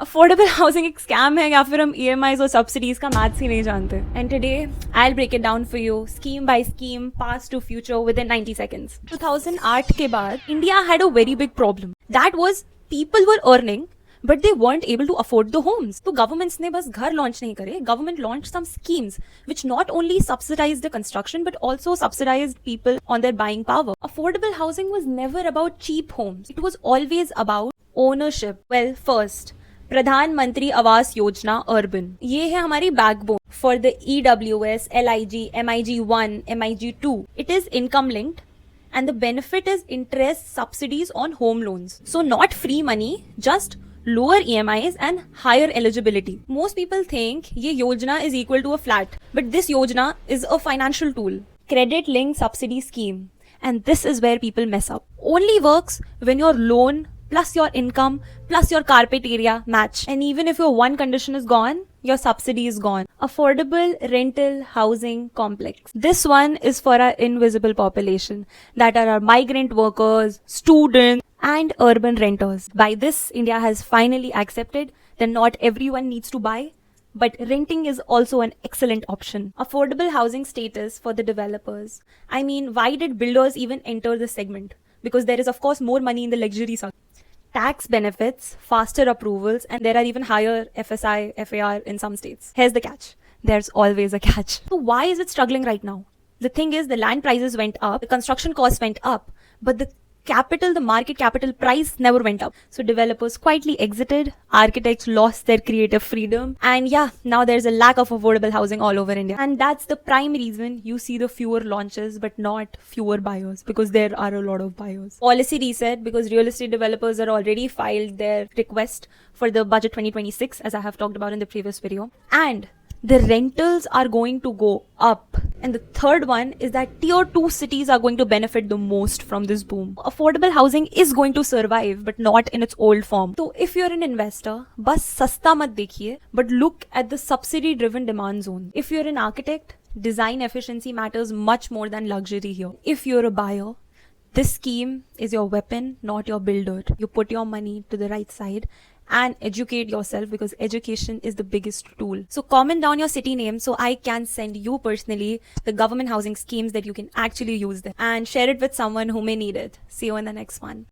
Affordable housing एक scam है या फिर हम ईएमआईज और सब्सिडीज का मैथ्स ही नहीं जानते. And today I will break it down for you scheme by scheme, past to future within 90 seconds. 2008 के बाद India had a very big problem. That was people were earning but they weren't able to afford the homes. तो governments ने बस घर launch नहीं करे, government launched some schemes which not only subsidized the construction but also subsidized people on their buying power. Affordable housing was never about cheap homes. It was always about ownership. Well, first, प्रधानमंत्री Awas Yojana urban, ये है हमारी backbone for the EWS, LIG, MIG1, MIG2. It is income linked and the benefit is interest subsidies on home loans. So not free money, just lower EMIs and higher eligibility. Most people think ये योजना is equal to a flat, but this योजना is a financial tool, credit linked subsidy scheme, and this is where people mess up. Only works when your loan plus your income plus your carpet area match, and even if your one condition is gone, your subsidy is gone. Affordable rental housing complex. This one is for our invisible population, that are our migrant workers, students, and urban renters. By this, India has finally accepted that not everyone needs to buy, but renting is also an excellent option. Affordable housing status for the developers. I mean, why did builders even enter this segment? Because there is of course more money in the luxury sector. Tax benefits, faster approvals, and there are even higher FSI, FAR in some states. Here's the catch. There's always a catch. So why is it struggling right now? The thing is, the land prices went up, the construction costs went up, but the market capital price never went up. So developers quietly exited, architects lost their creative freedom, and yeah, now there's a lack of affordable housing all over India. And that's the prime reason you see the fewer launches but not fewer buyers, because there are a lot of buyers. Policy reset, because real estate developers are already filed their request for the budget 2026, as I have talked about in the previous video. And the rentals are going to go up. And the third one is that tier 2 cities are going to benefit the most from this boom. Affordable housing is going to survive, but not in its old form. So if you're an investor, bas sasta mat dekhiye, but look at the subsidy driven demand zone. If you're an architect, design efficiency matters much more than luxury here. If you're a buyer, this scheme is your weapon, not your builder. You put your money to the right side and educate yourself, because education is the biggest tool. So comment down your city name so I can send you personally the government housing schemes that you can actually use them, and share it with someone who may need it. See you in the next one.